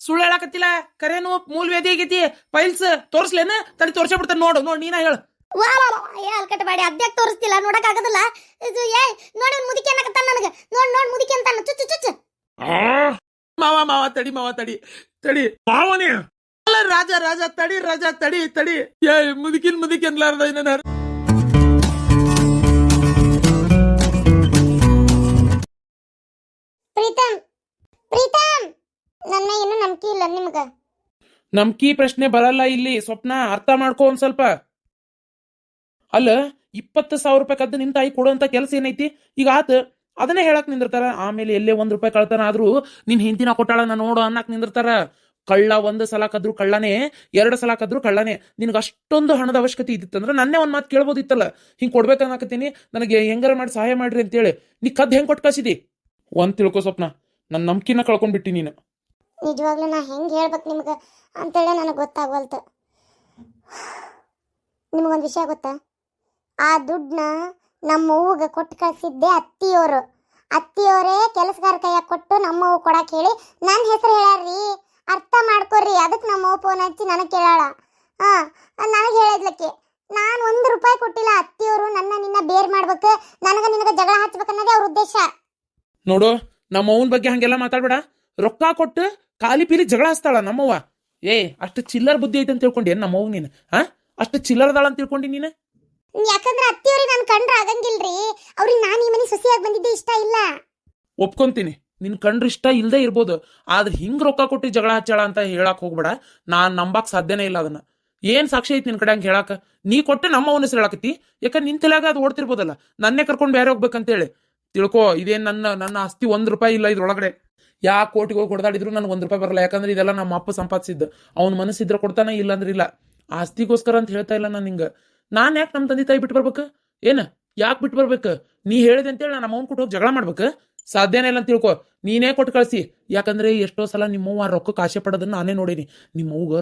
ಸುಳ್ಳು ಹೇಳಕತ್ತಿಲ್ಲ, ಕರೇನು ಮೂಲ ವೇದಿ ಆಗೈತಿ. ಫೈಲ್ಸ್ ತೋರಿಸ್ಲೇನ? ತಡಿ ತೋರ್ಸೇ ಬಿಡ್ತಾನೆ. ನೋಡು ನೀನ ಹೇಳು. ಅಲ್ಕಟ್ ಮಾಡಿ ಅದ್ಯಾಕ್ ತೋರಿಸ್ತಿಲ್ಲ, ನೋಡಕ್ ಆಗೋದಿಲ್ಲ ಇದು. ನೋಡಿ ಮುದಿಕೆ ಅನ್ನಕತ್ತಾನ ನನಗೆ. ನೋಡ್ ಮುದಿಕೆ ಅಂತಾನ. ಚುಚ್ಚು ಚುಚ್ಚು. ಮಾವ ತಡಿ ತಡಿ ಮಾವನೇ. ಅಲ್ಲ ರಾಜ ತಡಿ ಮುದುಕಿ ಅನ್ಲಾರ್ದ ಏನ. ಪ್ರೀತಮ್ ನನ್ನ ಏನು ನಂಬಿಕೆ ಇಲ್ಲ ನಿಮ್ಗ. ನಂಬಿಕೆ ಪ್ರಶ್ನೆ ಬರಲ್ಲ ಇಲ್ಲಿ. ಸ್ವಪ್ನ ಅರ್ಥ ಮಾಡ್ಕೊ ಒಂದ್ ಸ್ವಲ್ಪ. ಅಲ್ಲ 20,000 ರೂಪಾಯಿ ಕದ್ದು ನಿನ್ ತಾಯಿ ಕೊಡುವಂತ ಕೆಲಸ ಏನೈತಿ ಈಗ? ಆತ ಅದನ್ನೇ ಹೇಳಕ್ ನಿಂದಿರ್ತಾರ. ಆಮೇಲೆ ಎಲ್ಲೇ 1 ರೂಪಾಯಿ ಕಳ್ತಾನ ಆದ್ರೂ ನಿನ್ ಹಿಂದಿನ ಕೊಟ್ಟಾಳ ನಾ ನೋಡು ಅನ್ನಕ್ ನಿಂದಿರ್ತಾರ. ಕಳ್ಳ 1 ಸಲ ಕದ್ರು ಕಳ್ಳನೇ, 2 ಸಲ ಕದ್ರು ಕಳ್ಳನೇ. ನಿನ್ಗೆ ಅಷ್ಟೊಂದು ಹಣದ ಅವಶ್ಯಕತೆ ಇದ್ದಿತ್ತಂದ್ರೆ ನನ್ನೇ ಒಂದ್ ಮಾತು ಕೇಳ್ಬೋದಿತ್ತಲ್ಲ. ಹಿಂಗ್ ಕೊಡ್ಬೇಕನ್ನಕತ್ತೀನಿ, ನನಗೆ ಹೆಂಗಾರ ಮಾಡಿ ಸಹಾಯ ಮಾಡ್ರಿ ಅಂತೇಳಿ. ನೀ ಕದ್ದು ಹೆಂಗ್ ಕೊಟ್ಟು ಕಳ್ಸಿದಿ? ಒಂದ್ ತಿಳ್ಕೊ ಸ್ವಪ್ನ, ನನ್ನ ನಂಬಿಕೆನ ಕಳ್ಕೊಂಡ್ಬಿಟ್ಟಿ ನೀನು. ನಿಜವಾಗ್ಲೂ ನಾ ಹೆಂಗ್ ಹೇಳ್ಬೇಕು ನಿಮ್ಗ ಅಂತೇಳಿ ನನಗೆ ಗೊತ್ತಾಗವಲ್ತು. ನಿಮಗೊಂದು ವಿಷಯ ಗೊತ್ತಾ? ಆ ದುಡ್ಡನ್ನ ನಮ್ಮ ಅವ್ವಗ ಕೊಟ್ಟು ಕಳ್ಸಿದ್ದೆ ಅತ್ತಿಯವರೇ ಕೆಲಸಗಾರ ಕೈಯಾಗ ಕೊಟ್ಟು ನಮ್ಮ ಅವ್ವ ಕೊಡಕ್ಕೆ ಹೇಳಿ ನನ್ನ ಹೆಸರು ಹೇಳ್ಯಾರ್ರಿ. ಅರ್ಥ ಮಾಡ್ಕೊರಿ. ಅದಕ್ಕೆ ನಮ್ಮ ಅವ್ವ ಫೋನ್ ಹಚ್ಚಿ ನನಗೆ ಕೇಳಾಳ. ನನಗೆ ಹೇಳಿದ್ಲಕ್ಕೆ ನಾನು 1 ರೂಪಾಯಿ ಕೊಟ್ಟಿಲ್ಲ. ಅತ್ತಿಯವರು ನಿನ್ನ ಬೇರ್ ಮಾಡ್ಬೇಕು, ನಿನಗ ಜಗಳ ಹಚ್ಬೇಕನ್ನೋದೇ ಅವ್ರ ಉದ್ದೇಶ. ನೋಡು, ನಮ್ಮ ಅವ್ವನ ಬಗ್ಗೆ ಹಂಗೆಲ್ಲ ಮಾತಾಡ್ಬೇಡ. ರೊಕ್ಕ ಕೊಟ್ಟು ಖಾಲಿ ಪೀಲಿ ಜಗಳ ಹಚ್ತಾಳ ನಮ್ಮವ್ವ. ಅಷ್ಟು ಚಿಲ್ಲರ್ ಬುದ್ಧಿ ಐತೆ ಅಂತ ತಿಳ್ಕೊಂಡಿ ನಮ್ಮ ಅವ್ವ ನೀನು? ಅಷ್ಟು ಚಿಲ್ಲರ್ದಾಳ ಅಂತ ತಿಳ್ಕೊಂಡಿ ನೀನು? ಯಾಕಂದ್ರೆ ಅತ್ತಿಯವ್ರಿಗೆ ನಾನು ಕಂಡ್ರೆ ಆಗಂಗಿಲ್ರಿ. ಅವ್ರಿಗೆ ನಾನು ಈ ಮನೆ ಸೊಸೆಯಾಗಿ ಬಂದಿದ್ದೆ ಇಷ್ಟ ಇಲ್ಲ. ಒಪ್ಕೊಂತೀನಿ, ನಿನ್ ಕಂಡ್ರೆ ಇಷ್ಟ ಇಲ್ಲದೆ ಇರ್ಬೋದು. ಆದ್ರೆ ಹಿಂಗ್ ರೊಕ್ಕ ಕೊಟ್ಟು ಜಗಳ ಹಚ್ಚಾಳ ಅಂತ ಹೇಳಕ್ ಹೋಗ್ಬೇಡ. ನಾನ್ ನಂಬಕ್ ಸಾಧ್ಯನೇ ಇಲ್ಲ ಅದನ್ನ. ಏನ್ ಸಾಕ್ಷಿ ಐತಿ ನಿನ್ ಕಡೆ ಹಂಗೆ ಹೇಳಾಕ? ನೀ ಕೊಟ್ಟೆ ನಮ್ಮ ಅವನ ಹೆಸರು ಹೇಳಕತ್ತಿ. ಯಾಕಂದ್ರೆ ನಿನ್ ತಲೆಯಾಗ ಅದು ಓಡ್ತಿರ್ಬೋದಲ್ಲ, ನನ್ನೇ ಕರ್ಕೊಂಡು ಬೇರೆ ಹೋಗ್ಬೇಕಂತೇಳಿ. ತಿಳ್ಕೊ, ಇದೇನ್ ನನ್ನ ಆಸ್ತಿ 1 ರೂಪಾಯಿ ಇಲ್ಲ ಇದ್ರೊಳಗಡೆ. ಯಾ ಕೋಟಿಗೆ ಹೋಗಿ ಹೊಡೆದಾಡಿದ್ರು ನನ್ಗೆ 1 ರೂಪಾಯಿ ಬರಲ್ಲ. ಯಾಕಂದ್ರೆ ಇದೆಲ್ಲ ನಮ್ಮ ಅಪ್ಪ ಸಂಪಾದಿಸಿದ್ದು. ಅವ್ನ ಮನಸ್ಸಿದ್ರೆ ಕೊಡ್ತಾನ, ಇಲ್ಲ ಅಂದ್ರೆ ಇಲ್ಲ. ಆಸ್ತಿಗೋಸ್ಕರ ಅಂತ ಹೇಳ್ತಾ ಇಲ್ಲ ನಾನು ನಿಂಗ. ನಾನ್ ಯಾಕೆ ನಮ್ಮ ತಂದೆ ತಾಯಿ ಬಿಟ್ಟು ಬರ್ಬೇಕು? ಯಾಕೆ ಬಿಟ್ಟು ಬರ್ಬೇಕು? ನೀ ಹೇಳಿದೆ ಅಂತೇಳಿ ನಾನು ಅವ್ನ ಕೊಟ್ಟು ಹೋಗಿ ಜಗಳ ಮಾಡ್ಬೇಕು? ಸಾಧ್ಯನೇ ಇಲ್ಲ ಅಂತ ತಿಳ್ಕೊ. ನೀನೇ ಕೊಟ್ಟು ಕಳಿಸಿ. ಯಾಕಂದ್ರೆ ಎಷ್ಟೋ ಸಲ ನಿಮ್ಮವ್ವ ರೊಕ್ಕಕ್ಕೆ ಆಸೆ ಪಡೋದನ್ನ ನಾನೇ ನೋಡೀನಿ. ನಿಮ್ಮವ್ಗ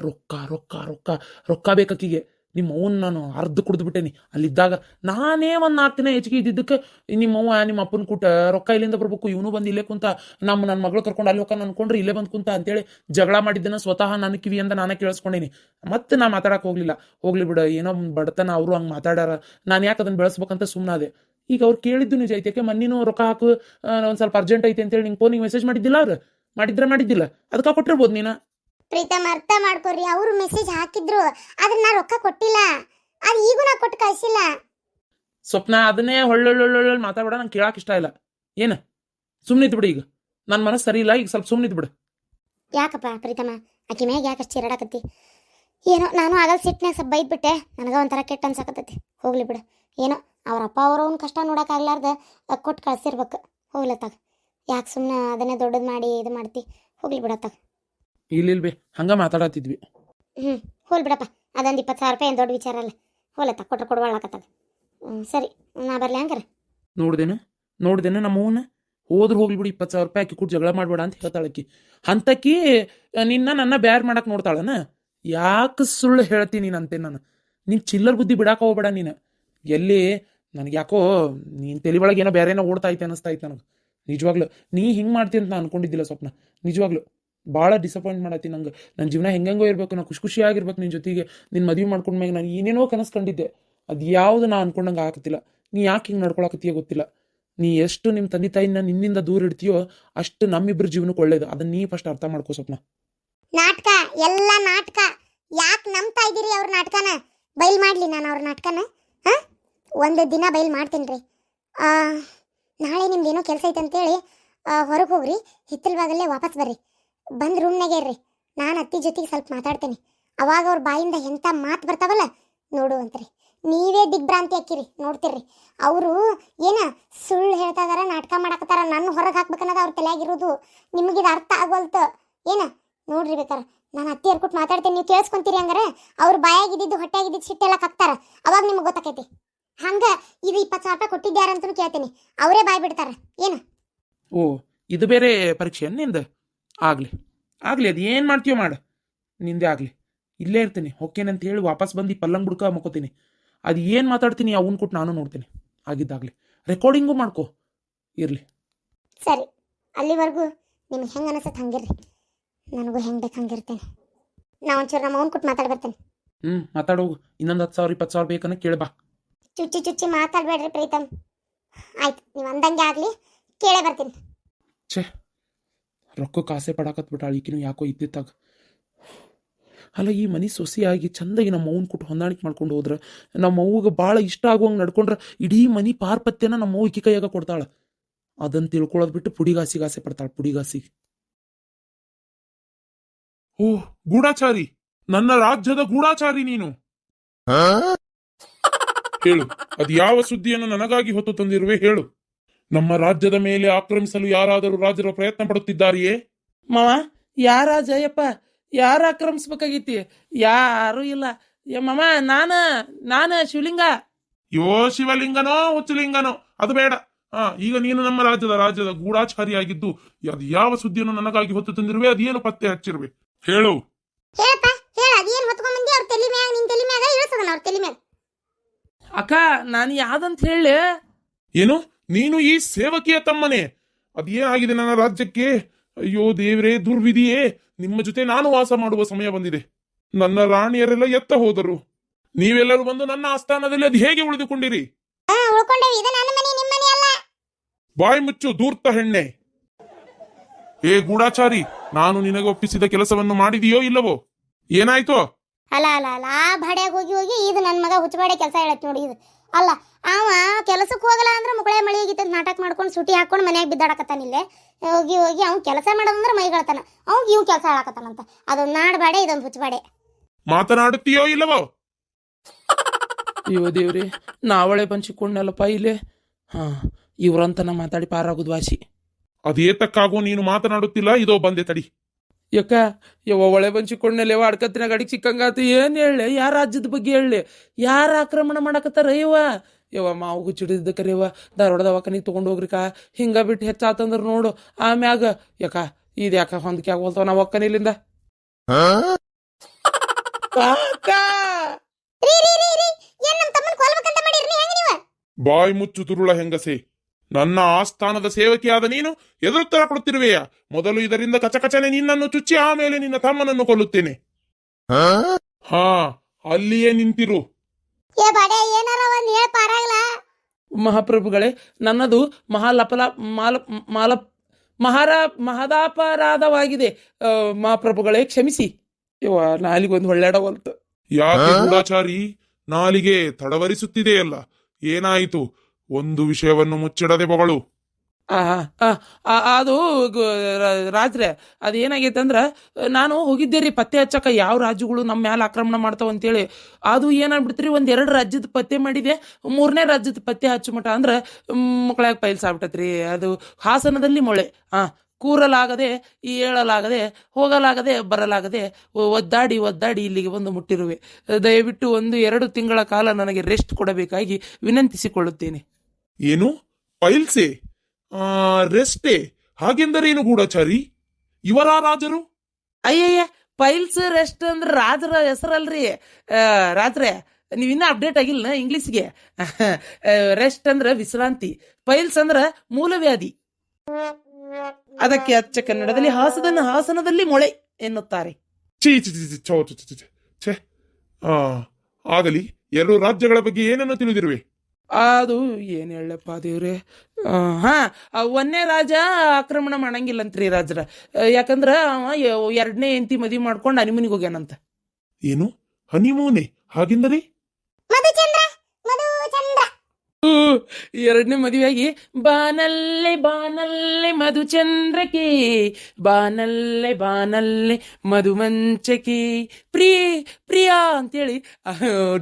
ರೊಕ್ಕ ಬೇಕಕ್ಕಿಗೆ. ನಿಮ್ಮವ್ನ ನಾನು ಅರ್ಧ ಕುಡಿದು ಬಿಟ್ಟೇನಿ ಅಲ್ಲಿದ್ದಾಗ. ನಾನೇ 4 ದಿನ ಹೆಚ್ಚಿಗೆ ಇದ್ದಿದ್ದಕ್ಕೆ ನಿಮ್ಮವ್ವ ನಿಮ್ಮ ಅಪ್ಪನ ಕೂಟ ರೊಕ್ಕ ಇಲ್ಲಿಂದ ಬರ್ಬೇಕು, ಇವನು ಬಂದು ಇಲ್ಲೇ ಕುಂತ ನನ್ನ ಮಗಳು ಕರ್ಕೊಂಡು ಅಲ್ಲಿ ಹೋಗ ಅನ್ಕೊಂಡ್ರೆ ಇಲ್ಲೇ ಬಂದು ಕುಂತ ಅಂತೇಳಿ ಜಗಳ ಮಾಡಿದ್ದನ್ನ ಸ್ವತಃ ನನ್ನ ಕಿವಿಯಿಂದ ನಾನೇ ಕೇಳಿಸ್ಕೊಂಡೇನಿ. ಮತ್ತೆ ನಾ ಮಾತಾಡಕ್ ಹೋಗ್ಲಿ ಬಿಡ. ಏನೋ ಬಡತನ, ಅವರು ಹಂಗೆ ಮಾತಾಡ್ಯಾರ, ನಾನು ಯಾಕೆ ಅದನ್ನ ಬೆಳೆಸ್ಬೇಕಂತ ಸುಮ್ಮನಾದೆ. ಈಗ ಅವ್ರು ಕೇಳಿದ್ದು ನಿಜ ಐತೆ. ಯಾಕೆ ಮಣ್ಣಿನೂ ರೊಕ್ಕ ಹಾಕು, ಒಂದ್ ಸ್ವಲ್ಪ ಅರ್ಜೆಂಟ್ ಐತೆ ಅಂತೇಳಿ ನಿಂಗೆ ಫೋನಿಗೆ ಮೆಸೇಜ್ ಮಾಡಿದ್ದಿಲ್ಲ. ಅವ್ರು ಮಾಡಿದ್ದಿಲ್ಲ, ಅದಕ್ಕೆ ಕೊಟ್ಟಿರ್ಬೋದು ನೀನು. ಪ್ರೀತಮ್ ಅರ್ಥ ಮಾಡ್ಕೊರಿ. ಅವರು ಮೆಸೇಜ್ ಹಾಕಿದ್ರು, ಆದ್ರೆ ನಾ ರೊಕ್ಕ ಕೊಟ್ಟಿಲ್ಲ. ಅದು ಈಗೂ ನಾ ಕೊಟ್ಟು ಕಳಿಸಿಲ್ಲ. ಸ್ವಪ್ನ ಅದನ್ನೇ ಹೊಳ್ಳೊಳ್ಳೊಳ್ಳ ಮಾತಾಡ್ಬೇಡ. ನಂಗೆ ಕೇಳಕ್ ಇಷ್ಟ ಇಲ್ಲ. ಸುಮ್ಮನಿದ್ ಬಿಡು. ಈಗ ನನ್ನ ಮನಸ್ಸು ಸರಿ ಇಲ್ಲ, ಈಗ ಸ್ವಲ್ಪ ಸುಮ್ಮನಿದ್ ಬಿಡು. ಯಾಕಪ್ಪ ಪ್ರೀತಮ್ಮ, ಆಕಿ ಮ್ಯಾಗ ಯಾಕೆ ಅಷ್ಟು ಚಿರಾಡಕತ್ತಿ? ಏನೋ ನಾನು ಆಗಲ್ ಸಿಟ್ನಾಗ ಸ್ವಲ್ಪ ಬೈದ್ಬಿಟ್ಟೆ. ನನಗ ಒಂಥರ ಕೆಟ್ಟ ಅನ್ಸಕತ್ತೈತಿ. ಹೋಗ್ಲಿ ಬಿಡು. ಏನೋ ಅವ್ರ ಅಪ್ಪ ಅವ್ರವ್ನ ಕಷ್ಟ ನೋಡೋಕ್ಕಾಗ್ಲಾರ್ದ ಕೊಟ್ಟು ಕಳ್ಸಿರ್ಬೇಕು. ಹೋಗ್ಲತ್ತಾಗ ಯಾಕೆ ಸುಮ್ಮನೆ ಅದನ್ನೇ ದೊಡ್ಡದು ಮಾಡಿ ಇದು ಮಾಡ್ತಿ? ಹೋಗ್ಲಿ ಬಿಡತ್ತಾಗ. ಇಲ್ಲಿಲ್ಬೇ, ಹಂಗ ಮಾತಾಡತ್ತಿದ್ವಿ. ಹೋಲ್ ಬಿಡಪ್ಪ. ಅದೊಂದು 20,000 ರೂಪಾಯಿ ಏನು ದೊಡ್ಡ ವಿಚಾರ ಅಲ್ಲ. ಹೋಲತ್ತ ಕೊಟ್ರೆ ಕೊಡ್ಬಾಳಕತ್ತಾಗ. ಸರಿ, ನಾ ಬರ್ಲಿ ಹಂಗಾರ. ನೋಡ್ದೇನ ನಮ್ಮವನ್ನ ಹೋದ್ರೆ ಹೋಗ್ಲಿ ಬಿಡು. 20,000 ರೂಪಾಯಿ ಆಕಿ ಕೊಟ್ಟು ಜಗಳ ಮಾಡ್ಬೇಡ ಅಂತ ಹೇಳ್ತಾಳಕಿ. ಅಂತಕಿ ನನ್ನ ಬ್ಯಾರ್ ಮಾಡಕ್ ನೋಡ್ತಾಳನ? ಯಾಕೆ ಸುಳ್ಳು ಹೇಳ್ತೀನಿ ಅಂತೆ ನಾನು? ನೀನ್ ಚಿಲ್ಲರ್ ಬುದ್ಧಿ ಬಿಡಾಕ ಹೋಗ್ಬೇಡ ನೀನು. ಎಲ್ಲಿ ನನಗೆ ಯಾಕೋ ನೀನ್ ತಲೆ ಒಳಗೆ ಏನೋ ಬೇರೆ ಏನೋ ಓಡ್ತಾ ಐತೆ ಅನಿಸ್ತಾ ಐತೆ ನನಗೆ. ನಿಜವಾಗ್ಲು ನೀ ಹಿಂಗೆ ಮಾಡ್ತೀನಿ ಅಂತ ನಾನು ಅನ್ಕೊಂಡಿದ್ದಿಲ್ಲ ಸ್ವಪ್ನ. ನಿಜವಾಗ್ಲು ಭಾಳ ಡಿಸಪಾಯಿಂಟ್ ಮಾಡತ್ತಿ ನಂಗೆ. ನನ್ನ ಜೀವನ ಹೆಂಗೆಂಗೋ ಇರ್ಬೇಕು, ನಾ ಖುಷಿಯಾಗಿರ್ಬೇಕು ನಿನ್ನ ಜೊತೆಗೆ. ನಿನ್ನ ಮದುವೆ ಮಾಡ್ಕೊಂಡ್ಮ್ಯಾಗ ನಾನು ಏನೇನೋ ಕನಸ್ಕೊಂಡಿದ್ದೆ. ಅದು ಯಾವುದು ನಾ ಅನ್ಕೊಂಡಂಗೆ ಆಗತ್ತಿಲ್ಲ. ನೀ ಯಾಕೆ ಹಿಂಗೆ ನಡ್ಕೊಳಕತ್ತೀಯ ಗೊತ್ತಿಲ್ಲ. ನೀ ಎಷ್ಟು ನಿಮ್ಮ ತಂದೆ ತಾಯಿನ ನಿನ್ನಿಂದ ದೂರ ಇಡ್ತೀಯೋ ಅಷ್ಟು ನಮ್ಮಿಬ್ಬರ ಜೀವನಕ್ಕೆ ಒಳ್ಳೇದು. ಅದನ್ನ ನೀ ಫಸ್ಟ್ ಅರ್ಥ ಮಾಡ್ಕೋ ಸ್ವಪ್ನ. ನಾಟಕ ಎಲ್ಲ ನಾಟಕ. ಯಾಕೆ ನಂಬ್ತಾ ಇದ್ದೀರಿ ಅವ್ರ ನಾಟಕನ? ಬಯಲ್ ಮಾಡ್ಲಿ ನಾನು ಅವ್ರ ನಾಟಕನ? ಒಂದು ದಿನ ಬಯಲ್ ಮಾಡ್ತೀನಿ ರೀ. ನಾಳೆ ನಿಮ್ದೇನೋ ಕೆಲಸ ಐತೆ ಅಂತೇಳಿ ಹೊರಗೆ ಹೋಗ್ರಿ. ಹಿತ್ತಲ ಬಾಗಲ್ಲೇ ವಾಪಸ್ ಬರ್ರಿ. ಬಂದು ರೂಮ್ನಾಗೆ ಇರ್ರಿ. ನಾನು ಅತ್ತಿ ಜೊತೆಗೆ ಸ್ವಲ್ಪ ಮಾತಾಡ್ತೇನೆ. ಅವಾಗ ಅವ್ರ ಬಾಯಿಂದ ಎಂಥ ಮಾತು ಬರ್ತಾವಲ್ಲ ನೋಡುವಂತ್ರಿ. ನೀವೇ ದಿಗ್ಭ್ರಾಂತಿ ಹಾಕಿರಿ, ನೋಡ್ತಿರ್ರಿ. ಅವರು ಏನ ಸುಳ್ಳು ಹೇಳ್ತಾ ಇದಾರ, ನಾಟಕ ಮಾಡಕತ್ತಾರ. ನನ್ನ ಹೊರಗೆ ಹಾಕ್ಬೇಕನ್ನೋದು ಅವ್ರ ತಲೆಯಾಗಿರೋದು. ನಿಮಗಿದು ಅರ್ಥ ಆಗೋಲ್ತು ಏನ? ನೋಡ್ರಿ ಬೇಕಾರ ನಾನು ಅತ್ತಿ ಹರ್ಕೊಟ್ಟು ಮಾತಾಡ್ತೇನೆ, ನೀವು ಕೇಳಿಸ್ಕೊಂತೀರಿ. ಹಂಗಾರೆ ಅವ್ರ ಬಾಯಾಗಿದ್ದು ಹೊಟ್ಟೆಯಾಗಿದ್ದು ಸಿಟ್ಟೆಲ್ಲ ಕಕ್ತಾರ. ಅವಾಗ ನಿಮ್ಗೆ ಗೊತ್ತಾಕೈತಿ. ಹಂಗ ಇದು 20,000 ರೂಪಾಯಿ ಕೊಟ್ಟಿದ್ಯಾರಂತೂ ಕೇಳ್ತೀನಿ. ಅವರೇ ಬಾಯ್ ಬಿಡ್ತಾರ ಏನ? ಓ, ಇದು ಬೇರೆ ಪರೀಕ್ಷೆ ನಿಂದ? ಆಗ್ಲಿ ಅದು ಏನು ಮಾಡ್ತೀಯೋ ಮಾಡು, ನಿಂದೆ ಆಗ್ಲಿ. ಇಲ್ಲೇ ಇರ್ತೀನಿ. ಹೊಕ್ಕೇನಂತ ಹೇಳಿ ವಾಪಸ್ ಬಂದು ಪಲ್ಲಂಗ್ ಬುಡ್ಕ ಮಕ್ಕೋತೀನಿ. ಅದು ಏನು ಮಾತಾಡ್ತೀನಿ ಅವನ್ ಕೊಟ್ಟು ನಾನು ನೋಡ್ತೀನಿ. ಆಗಿದ್ದಾಗಲಿ ರೆಕಾರ್ಡಿಂಗು ಮಾಡ್ಕೊ. ಇರ್ಲಿ ಸರಿ, ಅಲ್ಲಿವರೆಗೂ ನಿಮ್ಗೆ ಹೆಂಗೆ ಅನಿಸುತ್ತೆ ಹಂಗಿರ್ರಿ. ನನಗೂ ಹೆಂಗೆ ಬೇಕು ಹಂಗಿರ್ತೇನೆ. ನಾ ಒಂಚೂರು ನಮ್ಮ ಅವ್ನ ಕೊಟ್ಟು ಮಾತಾಡಿ ಬರ್ತೇನೆ. ಮಾತಾಡೋಗು. ಇನ್ನೊಂದು 10,000 20,000 ಬೇಕನ್ನ ಕೇಳ್ಬಾ. ಚುಚ್ಚಿ ಚುಚ್ಚಿ ಮಾತಾಡ್ಬೇಡ್ರಿ ಪ್ರೀತಮ್. ಆಯ್ತು, ನೀವು ಅಂದಂಗೆ ಆಗಲಿ, ಕೇಳೇ ಬರ್ತೀನಿ. ಛೇ, ರೊಕ್ಕಕ್ಕೆ ಆಸೆ ಪಡಾಕತ್ಬಿಟ್ಟಾಳ ಈಕಿನೂ ಯಾಕೋ ಇದ್ದಿತ್ತಾಗ. ಅಲ್ಲ, ಈ ಮನೆ ಸೊಸೆಯಾಗಿ ಚಂದಾಗಿ ನಮ್ಮ ಅವ್ವನ ಕೊಟ್ಟು ಹೊಂದಾಣಿಕೆ ಮಾಡ್ಕೊಂಡು ಹೋದ್ರೆ, ನಮ್ಮ ಅವ್ವಗೆ ಭಾಳ ಇಷ್ಟ ಆಗುವಂಗೆ ನಡ್ಕೊಂಡ್ರೆ ಇಡೀ ಮನೆ ಪಾರ್ಪತ್ಯನ ನಮ್ಮ ಅವ್ವ ಈಕಿ ಕೈಯಾಗ ಕೊಡ್ತಾಳೆ. ಅದನ್ನು ತಿಳ್ಕೊಳ್ಳೋದು ಬಿಟ್ಟು ಪುಡಿಗಾಸಿಗೆ ಆಸೆ ಪಡ್ತಾಳೆ, ಪುಡಿಗಾಸಿಗೆ. ಓ, ಗೂಢಾಚಾರಿ, ನನ್ನ ರಾಜ್ಯದ ಗೂಢಾಚಾರಿ ನೀನು. ಹೇಳು, ಅದು ಯಾವ ಸುದ್ದಿಯನ್ನು ನನಗಾಗಿ ಹೊತ್ತು ತಂದಿರುವೆ, ಹೇಳು. ನಮ್ಮ ರಾಜ್ಯದ ಮೇಲೆ ಆಕ್ರಮಿಸಲು ಯಾರಾದರೂ ರಾಜರು ಪ್ರಯತ್ನ ಪಡುತ್ತಿದ್ದಾರೆಯೇ? ಮಾವ, ಯಾರ ಜಯಪ್ಪ, ಯಾರು ಆಕ್ರಮಿಸ್ಬೇಕಾಗೈತಿ? ಯಾರು ಇಲ್ಲ. ಮಾಮ, ನಾನ ಶಿವಲಿಂಗ. ಯೋ ಶಿವಲಿಂಗನೋ ಹುಚ್ಚಲಿಂಗನೋ ಅದು ಬೇಡ. ಈಗ ನೀನು ನಮ್ಮ ರಾಜ್ಯದ ಗೂಢಾಚಾರಿಯಾಗಿದ್ದು ಅದು ಯಾವ ಸುದ್ದಿಯನ್ನು ನನಗಾಗಿ ಹೊತ್ತು ತಂದಿರುವೆ, ಅದೇನು ಪತ್ತೆ ಹಚ್ಚಿರುವೆ, ಹೇಳು. ಹೇಳಪ್ಪ, ಹೇಳ. ಅದೇನು ಹೊತ್ಕೊಂಡ್ ಬಂದಿ ಅವ್ರ ತಲೆ ಮ್ಯಾಗ, ನಿನ್ ತಲೆ ಮ್ಯಾಗ ಇಳಿಸದನ ಅವ್ರ ತಲೆ ಮ್ಯಾಗ. ಅಕ್ಕ, ನಾನು ಯಾವ್ದಂತ ಹೇಳಿ? ಏನು, ನೀನು ಈ ಸೇವಕಿಯ ತಮ್ಮನೇ? ಅದೇನಾಗಿದೆ ನನ್ನ ರಾಜ್ಯಕ್ಕೆ? ಅಯ್ಯೋ ದೇವ್ರೇ, ದುರ್ವಿಧಿಯೇ, ನಿಮ್ಮ ಜೊತೆ ನಾನು ವಾಸ ಮಾಡುವ ಸಮಯ ಬಂದಿದೆ. ನನ್ನ ರಾಣಿಯರೆಲ್ಲ ಎತ್ತ ಹೋದರು, ನೀವೆಲ್ಲರೂ ಬಂದು ನನ್ನ ಆಸ್ಥಾನದಲ್ಲಿ ಅದು ಹೇಗೆ ಉಳಿದುಕೊಂಡಿರಿ? ಉಳ್ಕೊಂಡೇವಿ. ಇದು ನನ್ನ ಮನೆ, ನಿಮ್ಮ ಮನೆ ಅಲ್ಲ. ಬಾಯಿ ಮುಚ್ಚು ಧೂರ್ತ ಹೆಣ್ಣೆ. ಏ ಗೂಢಾಚಾರಿ, ನಾನು ನಿನಗೆ ಒಪ್ಪಿಸಿದ ಕೆಲಸವನ್ನು ಮಾಡಿದೆಯೋ ಇಲ್ಲವೋ? ಏನಾಯ್ತೋ? ಅಲ್ಲ ಅಲ್ಲ ಅಲ್ಲ, ಆ ಭಾಡ್ಯಾಗ ಹೋಗಿ ಹೋಗಿ ಇದು ನನ್ನ ಮಗ ಹುಚ್ಚಬಾಡೆ ಕೆಲಸ ಹೇಳತ್ ನೋಡಿ. ಇದು ಅಲ್ಲ, ಅವ ಕೆಲಸಕ್ಕೆ ಹೋಗಲ್ಲ ಅಂದ್ರೆ ಮುಕಳೆ ಮಳಿ ಆಗಿತ್ತಂತ ನಾಟಕ ಮಾಡ್ಕೊಂಡು ಸುಟಿ ಹಾಕೊಂಡು ಮನ್ಯಾಗ ಬಿದ್ದಾಡಕತ್ತಾನಿಲ್ಲೇ. ಹೋಗಿ ಹೋಗಿ ಅವ್ನು ಕೆಲಸ ಮಾಡೋದಂದ್ರೆ ಮೈಗಳ್ತಾನ, ಅವ್ಗೆ ಇವ್ ಕೆಲಸ ಹೇಳಕತ್ತಾನಂತ. ಅದೊಂದು ನಾಡ್ಬಾಡೆ, ಇದೊಂದು ಹುಚ್ಚಬಾಡೆ. ಮಾತನಾಡುತ್ತೀಯೋ ಇಲ್ಲವೋ? ಅಯ್ಯೋ ದೇವ್ರಿ, ನಾವಳೆ ಬಂಚಿಕೊಂಡಲ್ಲಪ್ಪ ಇಲ್ಲೇ. ಇವ್ರಂತನ ಮಾತಾಡಿ ಪಾರಾಗೋದು ವಾಸಿ. ಅದೇತಕ್ಕಾಗೋ ನೀನು ಮಾತನಾಡುತ್ತಿಲ್ಲ? ಇದೋ ಬಂದೆ ತಡಿ. ಯಾಕ ಯವ್ವ, ಒಳೆ ಬಂಚಿಕೊಂಡ್ನೆಲ್ಲ ಅಡ್ಕತ್ತಿನ ಗಡಿಗೆ ಸಿಕ್ಕಂಗಾತು. ಏನ್ ಹೇಳಿ? ಯಾರ ರಾಜ್ಯದ ಬಗ್ಗೆ ಹೇಳಿ? ಯಾರ ಆಕ್ರಮಣ ಮಾಡಕತ್ತಾರ? ಯವ್ವ ಮಾವು ಚಿಡಿದ ಕರೆಯವ್ವ, ಧಾರವಾಡ ದವಾಖಾನಿಗೆ ತೊಗೊಂಡು ಹೋಗ್ರಿಕ. ಹಿಂಗ ಬಿಟ್ಟು ಹೆಚ್ಚಾತಂದ್ರ ನೋಡು ಆಮ್ಯಾಗ. ಯಾಕ ಇದು ಯಾಕ ಹೊಂದಕ್ಕೆ ಆಗೋಲ್ತವ ನಾವು ಒಕ್ಕನಿಲ್ಲಿಂದ? ಬಾಯಿ ಮುಚ್ಚು ತುರುಳ ಹೆಂಗಸೆ. ನನ್ನ ಆಸ್ಥಾನದ ಸೇವಕಿಯಾದ ನೀನು ಎದುರುತ್ತರ ಕೊಡುತ್ತಿರುವೆಯಾ? ಮೊದಲು ಇದರಿಂದ ಕಚಕಚನೆ ನಿನ್ನನ್ನು ಚುಚ್ಚಿ ಆಮೇಲೆ ನಿನ್ನ ತಮ್ಮನನ್ನು ಕೊಲ್ಲುತ್ತೇನೆ. ಅಲ್ಲಿಯೇ ನಿಂತಿರು. ಮಹಾಪ್ರಭುಗಳೇ, ನನ್ನದು ಮಹದಾಪರಾಧವಾಗಿದೆ. ಮಹಾಪ್ರಭುಗಳೇ ಕ್ಷಮಿಸಿ. ಯವ್ವ, ನಾಲಿಗೊಂದು ಒಳ್ಳೆಡವಲ್ತು. ಯಾಕೆ ಗೂಢಾಚಾರಿ, ನಾಲಿಗೆ ತಡವರಿಸುತ್ತಿದೆಯಲ್ಲ? ಏನಾಯಿತು? ಒಂದು ವಿಷಯವನ್ನು ಮುಚ್ಚಿಡದೆ ಬಗಳು. ಅದು ರಾಜ್ರೆ, ಅದೇನಾಗೈತೆ ಅಂದ್ರೆ, ನಾನು ಹೋಗಿದ್ದೆ ರೀ ಪತ್ತೆ ಹಚ್ಚಕ ಯಾವ ರಾಜ್ಯಗಳು ನಮ್ಮ ಮ್ಯಾಲ ಆಕ್ರಮಣ ಮಾಡ್ತಾವ ಅಂತೇಳಿ. ಅದು ಏನಾಗ್ಬಿಡ್ತೀರಿ, 1-2 ರಾಜ್ಯದ ಪತ್ತೆ ಮಾಡಿದೆ, 3ನೇ ರಾಜ್ಯದ ಪತ್ತೆ ಹಚ್ಚು ಮಟ ಅಂದ್ರೆ ಮಕ್ಕಳಾಗ ಪೈಲ್ಸ್ ಆಗ್ಬಿಟ್ಟತ್ರಿ. ಅದು ಹಾಸನದಲ್ಲಿ ಮೊಳೆ. ಕೂರಲಾಗದೆ, ಏಳಲಾಗದೆ, ಹೋಗಲಾಗದೆ, ಬರಲಾಗದೆ, ಒದ್ದಾಡಿ ಇಲ್ಲಿಗೆ ಬಂದು ಮುಟ್ಟಿರುವೆ. ದಯವಿಟ್ಟು 1-2 ತಿಂಗಳ ಕಾಲ ನನಗೆ ರೆಸ್ಟ್ ಕೊಡಬೇಕಾಗಿ ವಿನಂತಿಸಿಕೊಳ್ಳುತ್ತೇನೆ. ಏನು ಪೈಲ್ಸೆ? ರೆಸ್ಟೇ? ಹಾಗೆಂದರೇನು ಗೂಢಾಚಾರಿ? ಇವರ ರಾಜರು? ಅಯ್ಯಯ್ಯ, ಪೈಲ್ಸ್ ರೆಸ್ಟ್ ಅಂದ್ರೆ ರಾಜರ ಹೆಸರಲ್ರಿ ರಾತ್ರೆ. ನೀವಿನ್ನ ಅಪ್ಡೇಟ್ ಆಗಿಲ್ಲ ಇಂಗ್ಲಿಷ್ಗೆ. ರೆಸ್ಟ್ ಅಂದ್ರೆ ವಿಶ್ರಾಂತಿ, ಪೈಲ್ಸ್ ಅಂದ್ರೆ ಮೂಲವ್ಯಾಧಿ. ಅದಕ್ಕೆ ಅಚ್ಚ ಕನ್ನಡದಲ್ಲಿ ಹಾಸನದಲ್ಲಿ ಮೊಳೆ ಎನ್ನುತ್ತಾರೆ. ಆಗಲಿ, 2 ರಾಜ್ಯಗಳ ಬಗ್ಗೆ ಏನನ್ನು ತಿಳಿದಿರುವೆ? ಅದು ಏನ್ ಹೇಳಪ್ಪ ದೇವ್ರೆ. 1ನೇ ರಾಜ ಆಕ್ರಮಣ ಮಾಡಂಗಿಲ್ಲಂತ್ರಿ ರಾಜ್ರ. ಯಾಕಂದ್ರ ಅವ 2ನೇ ಹೆಂಡತಿ ಮದ್ವಿ ಮಾಡ್ಕೊಂಡು ಹನಿಮೂನಿಗೆ ಹೋಗ್ಯಾನಂತ. ಏನು ಹನಿಮೂನೆ? ಹಾಗೆಂದರೆ 2ನೇ ಮದುವೆಯಾಗಿ ಬಾನಲ್ಲೆ ಮಧುಚಂದ್ರಕ್ಕೆ, ಬಾನಲ್ಲೆ ಮಧುಮಂಚಕ್ಕೆ, ಪ್ರಿಯಾ ಅಂತೇಳಿ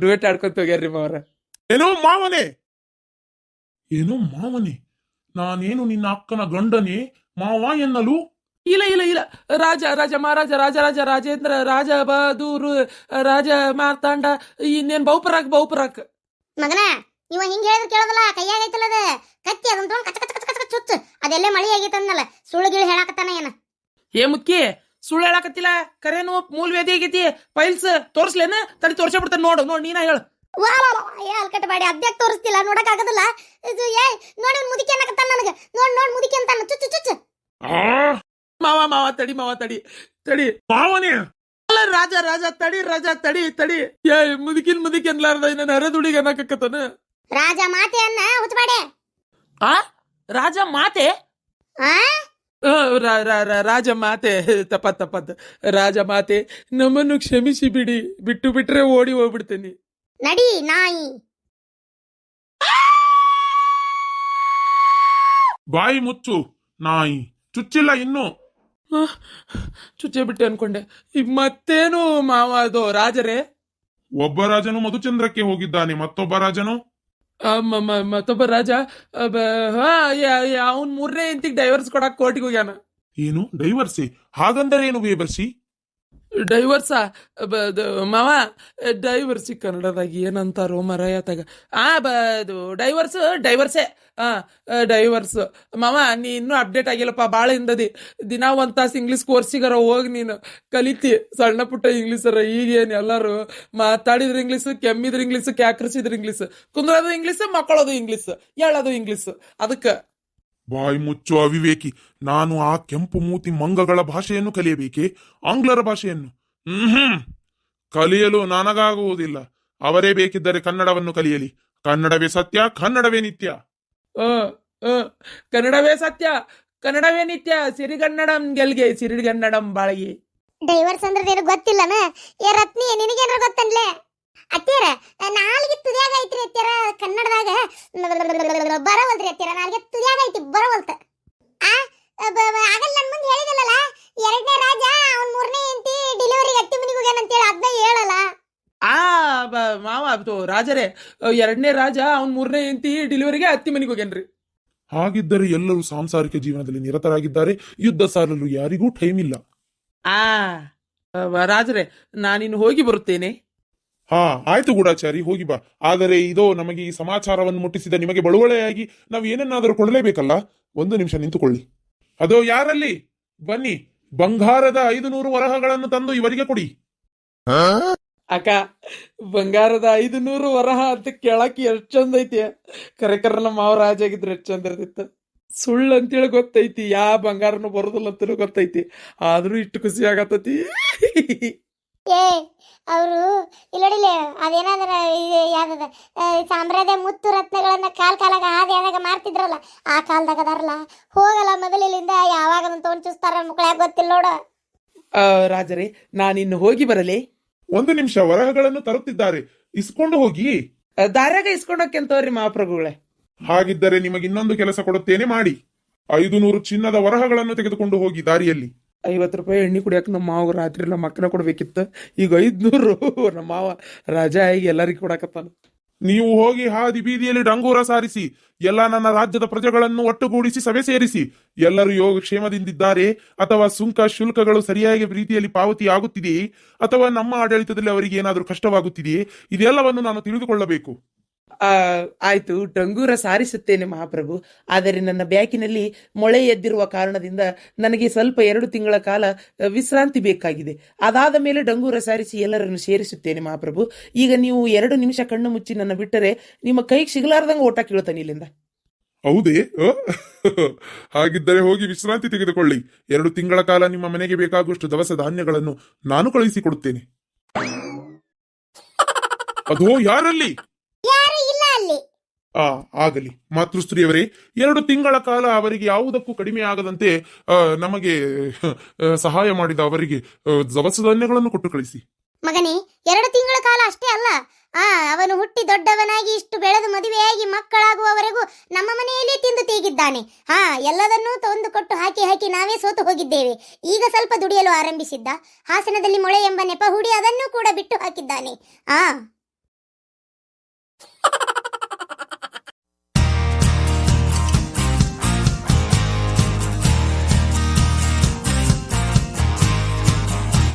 ಡುವೆಟ್ ಆಡ್ಕೊಂತ ಹೋಗ್ಯಾರ್ರಿ ಮಾವರ. ಏನೋ ಮಾವನೇ, ನಾನೇನು ನಿನ್ನ ಅಕ್ಕನ ಗಂಡನೇ ಮಾವ ಎನ್ನಲು? ಇಲ್ಲ, ರಾಜ ಮಹಾರಾಜ ರಾಜೇಂದ್ರ ರಾಜ ಬಹದ್ದೂರ್ ರಾಜ ಮಾರ್ತಾಂಡ, ಇನ್ನೇನ್ ಬಹುಪರಾಕ್ ಮಗನ. ಇವ ಹಿಂಗ್ ಹೇಳಿದ್ರೆ ಕೇಳೋದಲ್ಲ, ಕೈಯಾಗೈತಲ್ಲ ಅದ ಕತ್ತಿ, ಅದನ್ನ ತಗೊಂಡ್ ಕಚ ಕಚ ಕಚ ಚುಚ್ಚು. ಅದೆಲ್ಲ ಮಳಿ ಆಗೈತಂದಲ್ಲ, ಸುಳ್ಳುಗಿಳಿ ಹೇಳಾಕತ್ತಾನ ಏನ? ಮುಕ್ಕಿ ಸುಳ್ಳು ಹೇಳಾಕತ್ತಿಲ್ಲ, ಕರೇನು ಮೂಲವ್ಯಾಧಿ ಆಗೈತಿ. ಪೈಲ್ಸ್ ತೋರ್ಸ್ಲೇನ? ತಡಿ ತೋರ್ಸಬಿಡ್ತಾನೆ, ನೋಡು ನೀನ ಹೇಳು. ಅಲ್ಕಟ್ ಬಾಡಿ ಅದ್ಯಾಕ್ ತೋರಿಸ್ತಿಲ್ಲ? ನೋಡಕ್ ಆಗದಲ್ಲ. ನೋಡಿ ಮುದುಕಿ ಅನ್ನಕತ್ತಾನ ನನಗ. ನೋಡ್ ಮುದುಕಿ ಅಂತಾನ. ಚುಚ್ಚು ಮಾವ ತಡಿ. ತಡಿ ಮಾವನೇ ಅಲ್ಲ ರಾಜ ರಾಜ ತಡಿ ರಾಜ ತಡಿ ತಡಿ ಏ ಮುದುಕಿನ್ ಅನ್ಲಾರ್ದ ನನ್ನ ಹರದುಡಿಗೆ ಅನ್ನಕತ್ತನ ರಾಜ ಮಾತೆಯನ್ನ ಹುಚ್ಚಬಾಡೆ. ಆ ರಾಜ ಮಾತೆ ಆ ರಾಜ ಮಾತೆ ತಪ್ಪತ್ ರಾಜ ಮಾತೆ ನಮ್ಮನ್ನು ಕ್ಷಮಿಸಿ ಬಿಡಿ, ಬಿಟ್ಟು ಬಿಟ್ರೆ ಓಡಿ ಹೋಗ್ಬಿಡ್ತೇನೆ. ನಡಿ ನಾಯಿ. ಬಾಯಿ ಮುಚ್ಚು ನಾಯಿ, ಚುಚ್ಚಿಲ್ಲ ಇನ್ನು. ಚುಚ್ಚೆ ಬಿಟ್ಟೆ ಅನ್ಕೊಂಡೆ. ಈಗ ಮತ್ತೇನು ಮಾವ ಅದು ರಾಜರೇ? ಒಬ್ಬ ರಾಜನು ಮಧುಚಂದ್ರಕ್ಕೆ ಹೋಗಿದ್ದಾನೆ, ಮತ್ತೊಬ್ಬ ರಾಜನು ಮತ್ತೊಬ್ಬ ರಾಜ ಅವನ್ 3ನೇ ಹೆಂಡತಿಗೆ ಡೈವರ್ಸ್ ಕೊಡಕ್ ಕೋರ್ಟಿಗೆ ಹೋಗ್ಯಾನ. ಏನು ಡೈವರ್ಸಿ? ಹಾಗಂದರೆ ಏನು ಬೇಬರ್ಸಿ? ಡೈವರ್ಸಾ ಮಾವ? ಡೈವರ್ಸಿ ಕನ್ನಡದಾಗ ಏನಂತಾರೋ ಮರಾಯತಾಗ. ಡೈವರ್ಸೇ. ಡೈವರ್ಸ್ ಮಾವ, ನೀ ಇನ್ನೂ ಅಪ್ಡೇಟ್ ಆಗಿಲ್ಲಪ್ಪ, ಭಾಳ ಹಿಂದದಿ. ದಿನ 1 ತಾಸು ಇಂಗ್ಲೀಷ್ ಕೋರ್ಸಿಗಾರ ಹೋಗಿ ನೀನು ಕಲಿತಿ, ಸಣ್ಣ ಪುಟ್ಟ ಇಂಗ್ಲೀಷರ. ಈಗೇನು ಎಲ್ಲರೂ ಮಾತಾಡಿದ್ರ ಇಂಗ್ಲೀಷ್, ಕೆಮ್ಮಿದ್ರ ಇಂಗ್ಲೀಷ್, ಕ್ಯಾಕ್ರಿಸಿದ್ರ ಇಂಗ್ಲೀಷ್, ಕುಂದ್ರೋದು ಇಂಗ್ಲೀಷ್, ಮಕ್ಕಳದು ಇಂಗ್ಲೀಷ್, ಹೇಳೋದು ಇಂಗ್ಲೀಷ್. ಅದಕ್ಕೆ ಬಾಯಿ ಮುಚ್ಚು ಅವಿವೇಕಿ. ನಾನು ಆ ಕೆಂಪು ಮೂತಿ ಮಂಗಗಳ ಭಾಷೆಯನ್ನು ಕಲಿಯಬೇಕೆ, ಆಂಗ್ಲರ ಭಾಷೆಯನ್ನು? ಕಲಿಯಲು ನನಗಾಗುವುದಿಲ್ಲ. ಅವರೇ ಬೇಕಿದ್ದರೆ ಕನ್ನಡವನ್ನು ಕಲಿಯಲಿ. ಕನ್ನಡವೇ ಸತ್ಯ, ಕನ್ನಡವೇ ನಿತ್ಯ. ಕನ್ನಡವೇ ಸತ್ಯ, ಕನ್ನಡವೇ ನಿತ್ಯ. ಸಿರಿಗನ್ನಡಂ ಗೆಲ್ಗೆ, ಸಿರಿಗನ್ನಡಂ ಬಾಳಿಗೆ. ಡೈವರ್ಸ್ ಅಂದ್ರೆ ನಿನಗೆ ಗೊತ್ತಿಲ್ಲನ? ಏ ರತ್ನಿ, ನಿನಗೇನಾರ ಗೊತ್ತನ್ಲೆ? ಅತ್ತೀರ ನಾಲ್ಗೆ ತುದಿಯಾಗ ಐತ್ರಿ ಅತ್ತೀರ, ಕನ್ನಡದಾಗ ಬರವಲ್ರಿ ಅತ್ತೀರ, ನಾಲ್ಗೆ ತುದಿಯಾಗ ಐತಿ, ಬರವಲ್ತ. ಆಗಲ್ಲ ನನ್ ಮುಂದೆ ಹೇಳಿದಲ್ಲ, 2ನೇ ರಾಜ ಅವ್ನ 3ನೇ ಹೆಂಡತಿ ಡೆಲಿವರಿಗೆ ಅತ್ತಿ ಮನೆಗೆ ಹೋಗ್ಯಾನಂತೇಳಿ ಅದನ್ನ ಹೇಳಲ್ಲ. ಮಾವ ರಾಜರೇ, 2ನೇ ರಾಜ ಅವ್ನ 3ನೇ ಹೆಂಡತಿ ಡೆಲಿವರಿಗೆ ಅತ್ತಿ ಮನೆಗೆ ಹೋಗ್ಯಾನ್ರಿ. ಹಾಗಿದ್ದರೆ ಎಲ್ಲರೂ ಸಾಂಸಾರಿಕ ಜೀವನದಲ್ಲಿ ನಿರತರಾಗಿದ್ದಾರೆ. ಯುದ್ಧ ಸಾರಲು ಯಾರಿಗೂ ಟೈಮ್ ಇಲ್ಲ. ರಾಜರೇ, ನಾನಿನ್ನು ಹೋಗಿ ಬರುತ್ತೇನೆ. ಆಯ್ತು ಗೂಢಾಚಾರಿ, ಹೋಗಿ ಬಾ. ಆದರೆ ಇದೋ ನಮಗೆ ಈ ಸಮಾಚಾರವನ್ನು ಮುಟ್ಟಿಸಿದ ನಿಮಗೆ ಬಳುವಳೆಯಾಗಿ ನಾವು ಏನನ್ನಾದರೂ ಕೊಡಲೇಬೇಕಲ್ಲ. 1 ನಿಮಿಷ ನಿಂತುಕೊಳ್ಳಿ. ಅದೋ ಯಾರಲ್ಲಿ? ಬನ್ನಿ, ಬಂಗಾರದ 500 ವರಹಗಳನ್ನು ತಂದು ಇವರಿಗೆ ಕೊಡಿ. ಅಕ್ಕ, ಬಂಗಾರದ 500 ವರಹ ಅಂತ ಕೇಳಕ್ಕೆ ಎಷ್ಟ್ ಚಂದ ಐತಿ. ಕರೆ ನಮ್ಮ ಮಾವ ರಾಜ ಆಗಿದ್ರೆ ಎಷ್ಟ್ ಚಂದ ಇರ್ತಿತ್ತು. ಸುಳ್ಳು ಅಂತೇಳಿ ಗೊತ್ತೈತಿ, ಯಾ ಬಂಗಾರನು ಬರೋದಿಲ್ಲ ಅಂತಲೂ ಗೊತ್ತೈತಿ. ಆದ್ರೂ ಇಷ್ಟು ಖುಷಿ ಆಗತ್ತತಿ. ಏ ಅವರು ಇಲ್ಲಡಿಲೆ ಅದೇನಾದ್ರ ಯಾವ್ದದ ಸಾಮ್ರಾಜ್ಯ ಮುತ್ತು ರತ್ನಗಳನ್ನ ಕಾಲಾಗ ಹಾದಿ ಆದಾಗ ಮಾಡ್ತಿದ್ರಲ್ಲ, ಆ ಕಾಲದಾಗ ಅದಾರಲ್ಲ, ಹೋಗಲ್ಲ ಮೊದಲಿಂದ ಯಾವಾಗ ತಗೊಂಡ್ ಚೂಸ್ತಾರ ಮಕ್ಕಳ ಗೊತ್ತಿಲ್ಲ ನೋಡ. ರಾಜರೇ, ನಾನಿನ್ನು ಹೋಗಿ ಬರಲೇ? 1 ನಿಮಿಷ, ವರಹಗಳನ್ನು ತರುತ್ತಿದ್ದಾರೆ, ಇಸ್ಕೊಂಡು ಹೋಗಿ. ದಾರ್ಯಾಗ ಇಸ್ಕೊಂಡೋಕೆ ಅಂತವ್ರಿ ಮಹಾಪ್ರಭುಗಳೇ. ಹಾಗಿದ್ದರೆ ನಿಮಗೆ ಇನ್ನೊಂದು ಕೆಲಸ ಕೊಡುತ್ತೇನೆ, ಮಾಡಿ. 500 ಚಿನ್ನದ ವರಹಗಳನ್ನು ತೆಗೆದುಕೊಂಡು ಹೋಗಿ ದಾರಿಯಲ್ಲಿ. 50 ರೂಪಾಯಿ ಎಣ್ಣೆ ಕುಡಿಯಕ್ಕೆ ನಮ್ಮ ಮಾವ ರಾತ್ರಿ ನಮ್ಮ ಅಕ್ಕನ ಕೊಡ್ಬೇಕಿತ್ತು. ಈಗ 500 ನಮ್ಮ ಮಾವ ರಾಜ ಆಗಿ ಎಲ್ಲರಿಗೂ ಕೊಡಕತ್ತಾನ. ನೀವು ಹೋಗಿ ಹಾದಿ ಬೀದಿಯಲ್ಲಿ ಡಂಗೂರ ಸಾರಿಸಿ, ಎಲ್ಲ ನನ್ನ ರಾಜ್ಯದ ಪ್ರಜೆಗಳನ್ನು ಒಟ್ಟುಗೂಡಿಸಿ ಸಭೆ ಸೇರಿಸಿ. ಎಲ್ಲರೂ ಯೋಗಕ್ಷೇಮದಿಂದಿದ್ದಾರೆ, ಅಥವಾ ಸುಂಕ ಶುಲ್ಕಗಳು ಸರಿಯಾಗಿ ರೀತಿಯಲ್ಲಿ ಪಾವತಿ ಆಗುತ್ತಿದೆಯೇ, ಅಥವಾ ನಮ್ಮ ಆಡಳಿತದಲ್ಲಿ ಅವರಿಗೆ ಏನಾದರೂ ಕಷ್ಟವಾಗುತ್ತಿದೆಯೇ, ಇದೆಲ್ಲವನ್ನು ನಾನು ತಿಳಿದುಕೊಳ್ಳಬೇಕು. ಆಯ್ತು, ಡಂಗೂರ ಸಾರಿಸುತ್ತೇನೆ ಮಹಾಪ್ರಭು. ಆದರೆ ನನ್ನ ಬ್ಯಾಕಿನಲ್ಲಿ ಮೊಳೆ ಎದ್ದಿರುವ ಕಾರಣದಿಂದ ನನಗೆ ಸ್ವಲ್ಪ 2 ತಿಂಗಳ ಕಾಲ ವಿಶ್ರಾಂತಿ ಬೇಕಾಗಿದೆ. ಅದಾದ ಮೇಲೆ ಡಂಗೂರ ಸಾರಿಸಿ ಎಲ್ಲರನ್ನು ಸೇರಿಸುತ್ತೇನೆ ಮಹಾಪ್ರಭು. ಈಗ ನೀವು 2 ನಿಮಿಷ ಕಣ್ಣು ಮುಚ್ಚಿ ನನ್ನ ಬಿಟ್ಟರೆ ನಿಮ್ಮ ಕೈಗೆ ಸಿಗಲಾರ್ದಂಗೆ ಓಟ ಕೇಳ್ತಾನೆ ಇಲ್ಲಿಂದ. ಹೌದೇ? ಹಾಗಿದ್ದರೆ ಹೋಗಿ ವಿಶ್ರಾಂತಿ ತೆಗೆದುಕೊಳ್ಳಿ. 2 ತಿಂಗಳ ಕಾಲ ನಿಮ್ಮ ಮನೆಗೆ ಬೇಕಾಗುವಷ್ಟು ದವಸ ಧಾನ್ಯಗಳನ್ನು ನಾನು ಕಳುಹಿಸಿಕೊಡುತ್ತೇನೆ. ಅದೋ ಯಾರಲ್ಲಿ? ಯಾರು ಇಲ್ಲ ಅಲ್ಲಿ. ಆಗಲಿ ಮಾತೃಸ್ತ್ರೀಯವರೇ, 2 ತಿಂಗಳ ಕಾಲ ಅವರಿಗೆ ಯಾವುದಕ್ಕೂ ಕಡಿಮೆ ಆಗದಂತೆ ನಮಗೆ ಸಹಾಯ ಮಾಡಿದ ಅವರಿಗೆ ದವಸ ಧಾನ್ಯಗಳನ್ನು ಕೊಟ್ಟು ಕಳಿಸಿ. ಮಗನೇ, 2 ತಿಂಗಳ ಕಾಲ ಅಷ್ಟೇ ಅಲ್ಲ, ಅವನು ಹುಟ್ಟಿ ದೊಡ್ಡವನಾಗಿ ಇಷ್ಟು ಬೆಳೆದು ಮದುವೆಯಾಗಿ ಮಕ್ಕಳಾಗುವವರೆಗೂ ನಮ್ಮ ಮನೆಯಲ್ಲೇ ತಿಂದು ತೀಗಿದ್ದಾನೆ. ಎಲ್ಲದನ್ನೂ ತಂದು ಕೊಟ್ಟು ಹಾಕಿ ನಾವೇ ಸೋತು ಹೋಗಿದ್ದೇವೆ. ಈಗ ಸ್ವಲ್ಪ ದುಡಿಯಲು ಆರಂಭಿಸಿದ್ದ. ಹಾಸನದಲ್ಲಿ ಮೊಳೆ ಎಂಬ ನೆಪ ಹೂಡಿ ಅದನ್ನೂ ಕೂಡ ಬಿಟ್ಟು ಹಾಕಿದ್ದಾನೆ.